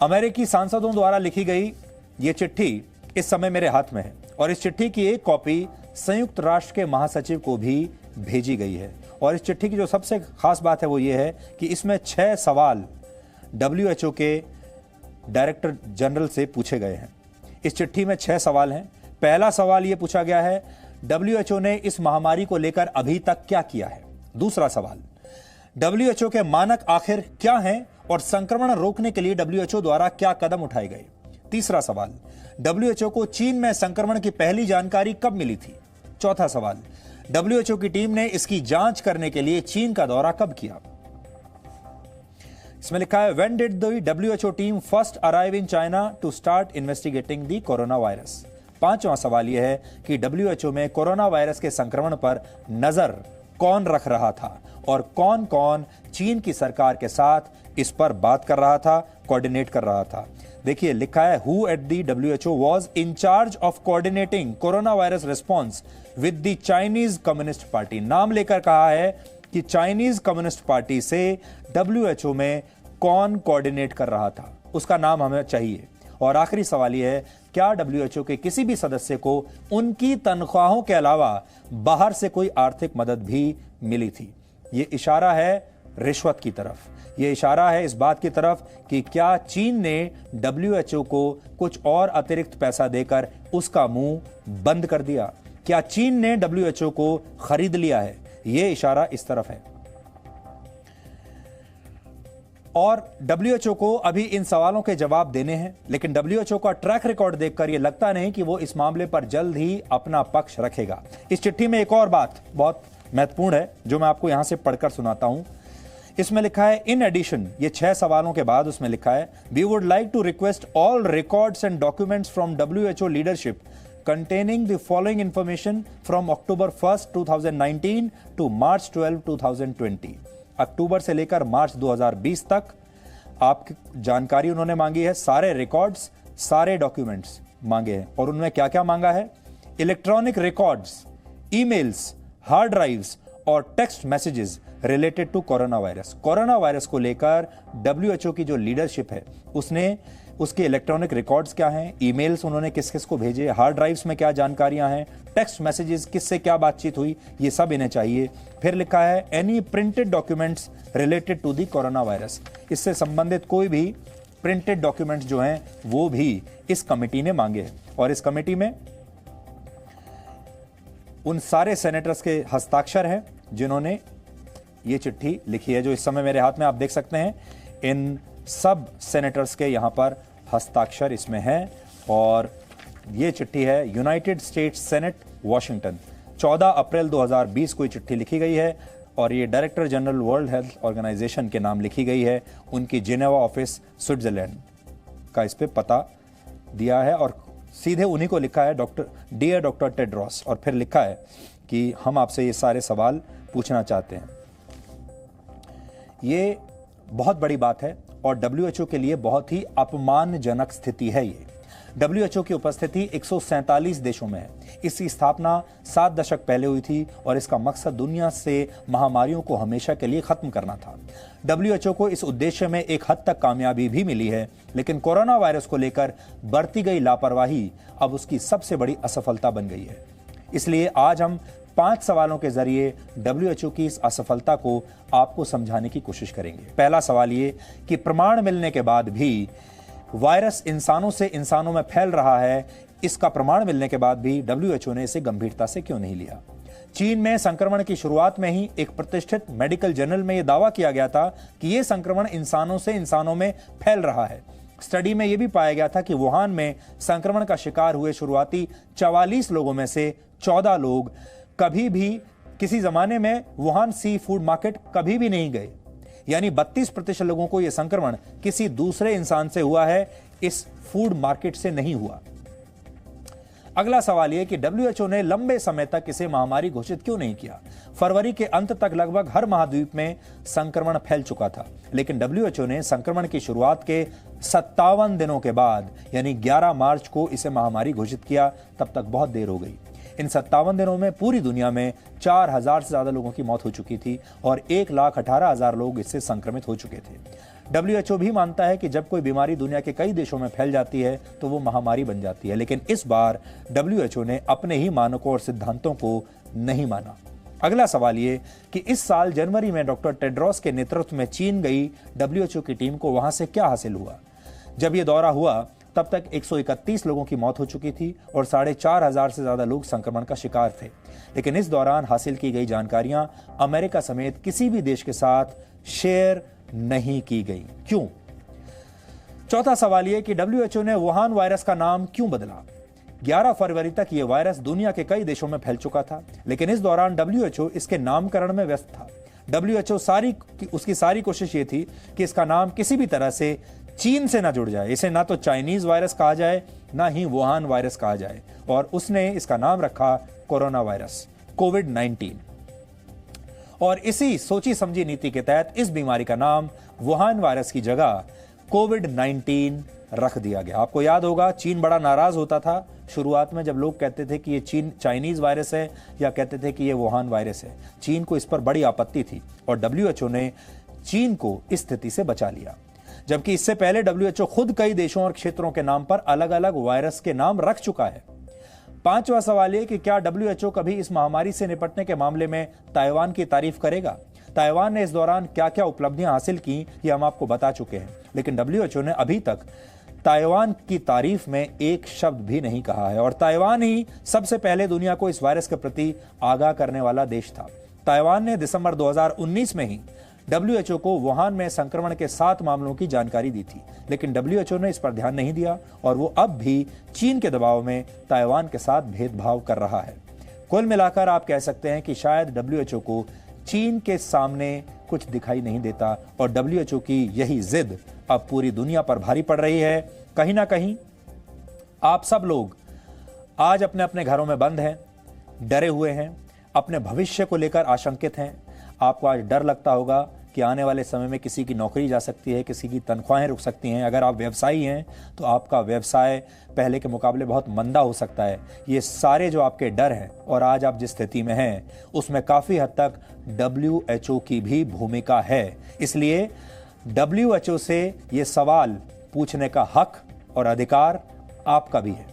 अमेरिकी सांसदों द्वारा लिखी गई ये चिट्ठी इस समय मेरे हाथ में है और इस चिट्ठी की एक कॉपी संयुक्त राष्ट्र के महासचिव को भी भेजी गई है। और इस चिट्ठी की जो सबसे खास बात है वो ये है कि इसमें 6 सवाल WHO के डायरेक्टर जनरल से पूछे गए हैं। इस चिट्ठी में 6 सवाल हैं। पहला सवाल ये पूछा गया है, WHO ने इस महामारी को लेकर अभी तक क्या किया है। दूसरा सवाल, WHO के मानक आखिर क्या हैं और संक्रमण रोकने के लिए WHO द्वारा क्या कदम उठाए गए। तीसरा सवाल, WHO को चीन में संक्रमण की पहली जानकारी कब मिली थी। चौथा सवाल, WHO की टीम ने इसकी जांच करने के लिए चीन का दौरा कब किया। इसमें लिखा है, when did the WHO team first arrive in China to start investigating the coronavirus. पांचवां सवाल यह है कि WHO में कोरोना वायरस के संक्रमण पर नजर कौन रख रहा था और कौन कौन चीन की सरकार के साथ इस पर बात कर रहा था, कोऑर्डिनेट कर रहा था। देखिए लिखा है, who at the WHO was in charge of coordinating corona virus response with the Chinese communist party. नाम लेकर कहा है कि चाइनीज कम्युनिस्ट पार्टी से WHO में कौन कोऑर्डिनेट कर रहा था, उसका नाम हमें चाहिए। और आखिरी सवाल यह है, क्या WHO के किसी भी सदस्य को उनकी तनख्वाहों के अलावा बाहर से कोई आर्थिक मदद भी मिली थी। यह इशारा है रिश्वत की तरफ, यह इशारा है इस बात की तरफ कि क्या चीन ने WHO को कुछ और अतिरिक्त पैसा देकर उसका मुंह बंद कर दिया। क्या चीन ने WHO को खरीद लिया है, यह इशारा इस तरफ है। और WHO को अभी इन सवालों के जवाब देने हैं, लेकिन WHO का ट्रैक रिकॉर्ड देखकर यह लगता नहीं कि वो इस मामले पर जल्द ही अपना पक्ष रखेगा। इस चिट्ठी में एक और बात बहुत महत्वपूर्ण है जो मैं आपको यहां से पढ़कर सुनाता हूं। इसमें लिखा है, इन एडिशन, ये 6 सवालों के बाद उसमें लिखा है, we would like to request all records and documents from WHO leadership containing the following information from October 1st, 2019 to March 12, 2020। अक्टूबर से लेकर मार्च 2020 तक आपकी जानकारी उन्होंने मांगी है। सारे रिकॉर्ड्स, सारे डॉक्यूमेंट्स मांगे हैं और उनमें क्या क्या मांगा है, electronic records, emails, hard drives और text messages related to corona virus. Corona virus को लेकर WHO की जो लीडरशिप है उसने उसके इलेक्ट्रॉनिक रिकॉर्ड्स क्या हैं, ईमेल्स उन्होंने किस किस को भेजे, हार्ड ड्राइव्स में क्या जानकारियां हैं, टेक्स्ट मैसेजेस किससे क्या बातचीत हुई, ये सब इन्हें चाहिए। फिर लिखा है, any printed documents related to the coronavirus. इससे संबंधित कोई भी प्रिंटेड डॉक्यूमेंट्स जो हैं वो भी इस कमेटी ने मांगे हैं। और इस कमेटी में उन सारे सेनेटर्स के हस्ताक्षर हैं जिन्होंने ये चिट्ठी लिखी है, जो इस समय मेरे हाथ में आप देख सकते हैं। इन सब सेनेटर्स के यहां पर हस्ताक्षर इसमें है और ये चिट्ठी है United States Senate, Washington. 14 April 2020 को ये चिट्ठी लिखी गई है और ये director general World Health Organization के नाम लिखी गई है। उनकी जिनेवा ऑफिस स्विट्जरलैंड का इस पे पता दिया है और सीधे उन्हीं को लिखा है, डियर डॉक्टर टेड्रोस। और फिर लिखा है कि हम आपसे ये सारे सवाल पूछना चाहते हैं। ये बहुत बड़ी बात है और WHO के लिए बहुत ही अपमानजनक स्थिति है। ये WHO की उपस्थिति 147 देशों में है। इसकी स्थापना 7 दशक पहले हुई थी और इसका मकसद दुनिया से महामारियों को हमेशा के लिए खत्म करना था। WHO को इस उद्देश्य में एक हद तक कामयाबी भी मिली है, लेकिन कोरोना वायरस को लेकर बरती गई लापरवाही अब उसकी सबसे बड़ी असफलता बन गई है। इसलिए आज हम 5 सवालों के जरिए WHO की इस असफलता को आपको समझाने की कोशिश करेंगे। पहला सवाल ये कि प्रमाण मिलने के बाद भी वायरस इंसानों से इंसानों में फैल रहा है, इसका प्रमाण मिलने के बाद भी WHO ने इसे गंभीरता से क्यों नहीं लिया। चीन में संक्रमण की शुरुआत में ही एक प्रतिष्ठित मेडिकल जर्नल में यह दावा किया गया था कि यह संक्रमण इंसानों से इंसानों में फैल रहा है। स्टडी में यह भी पाया गया था कि वुहान में संक्रमण का शिकार हुए शुरुआती 44 लोगों में से 14 लोग कभी भी किसी जमाने में वुहान सी फूड मार्केट कभी भी नहीं गए, यानी 32% लोगों को यह संक्रमण किसी दूसरे इंसान से हुआ है, इस फूड मार्केट से नहीं हुआ। अगला सवाल यह कि WHO ने लंबे समय तक इसे महामारी घोषित क्यों नहीं किया। फरवरी के अंत तक लगभग हर महाद्वीप में संक्रमण फैल चुका था, लेकिन WHO ने संक्रमण की शुरुआत के 57 दिनों के बाद यानी 11 मार्च को इसे महामारी घोषित किया। तब तक बहुत देर हो गई। इन 57 दिनों में पूरी दुनिया में 4000 से ज्यादा लोगों की मौत हो चुकी थी और 1,18,000 लोग इससे संक्रमित हो चुके थे। WHO भी मानता है कि जब कोई बीमारी दुनिया के कई देशों में फैल जाती है तो वो महामारी बन जाती है, लेकिन इस बार WHO ने अपने ही मानकों और सिद्धांतों को नहीं माना। अगला सवाल ये कि इस साल जनवरी में डॉक्टर टेड्रोस के नेतृत्व में चीन गई WHO की टीम को वहां से क्या हासिल हुआ? जब यह दौरा हुआ तब तक 131 लोगों की मौत हो चुकी थी और 4,500 से ज्यादा लोग संक्रमण का शिकार थे। लेकिन इस दौरान हासिल की गई जानकारियां अमेरिका समेत किसी भी देश के साथ शेयर नहीं की गई। क्यों? चौथा सवाल यह कि WHO ने वुहान वायरस का नाम क्यों बदला? 11 फरवरी तक यह वायरस दुनिया के कई देशों में फैल चुका था, लेकिन इस दौरान WHO इसके नामकरण में व्यस्त था। WHO उसकी सारी कोशिश ये थी कि इसका नाम किसी भी तरह से चीन से ना जुड़ जाए, इसे ना तो चाइनीज वायरस कहा जाए ना ही वुहान वायरस कहा जाए, और उसने इसका नाम रखा कोरोना वायरस, कोविड-19। और इसी सोची समझी नीति के तहत इस बीमारी का नाम वुहान वायरस की जगह कोविड-19 रख दिया गया। आपको याद होगा चीन बड़ा नाराज होता था शुरुआत में जब लोग कहते थे कि ये चाइनीज वायरस है या कहते थे कि ये वुहान वायरस है। चीन को इस पर बड़ी आपत्ति थी और WHO ने चीन को इस स्थिति से बचा लिया, जबकि इससे पहले WHO खुद कई देशों और क्षेत्रों के नाम पर अलग अलग वायरस के नाम रख चुका है। पांचवा सवाल यह कि क्या WHO कभी इस महामारी से निपटने के मामले में ताइवान की तारीफ करेगा? ताइवान ने इस दौरान क्या क्या उपलब्धियां हासिल की ये हम आपको बता चुके हैं, लेकिन WHO ने अभी तक ताइवान की तारीफ में एक शब्द भी नहीं कहा है, और ताइवान ही सबसे पहले दुनिया को इस वायरस के प्रति आगाह करने वाला देश था। ताइवान ने दिसंबर 2019 में ही WHO को वुहान में संक्रमण के 7 मामलों की जानकारी दी थी, लेकिन WHO ने इस पर ध्यान नहीं दिया और वो अब भी चीन के दबाव में ताइवान के साथ भेदभाव कर रहा है। कुल मिलाकर आप कह सकते हैं कि शायद WHO को चीन के सामने कुछ दिखाई नहीं देता और WHO की यही जिद अब पूरी दुनिया पर भारी पड़ रही है। कहीं ना कहीं आप सब लोग आज अपने अपने घरों में बंद हैं, डरे हुए हैं, अपने भविष्य को लेकर आशंकित हैं। आपको आज डर लगता होगा कि आने वाले समय में किसी की नौकरी जा सकती है, किसी की तनख्वाहें रुक सकती हैं। अगर आप व्यवसायी हैं तो आपका व्यवसाय पहले के मुकाबले बहुत मंदा हो सकता है। ये सारे जो आपके डर हैं और आज आप जिस स्थिति में हैं उसमें काफ़ी हद तक WHO की भी भूमिका है। इसलिए WHO से ये सवाल पूछने का हक और अधिकार आपका भी है।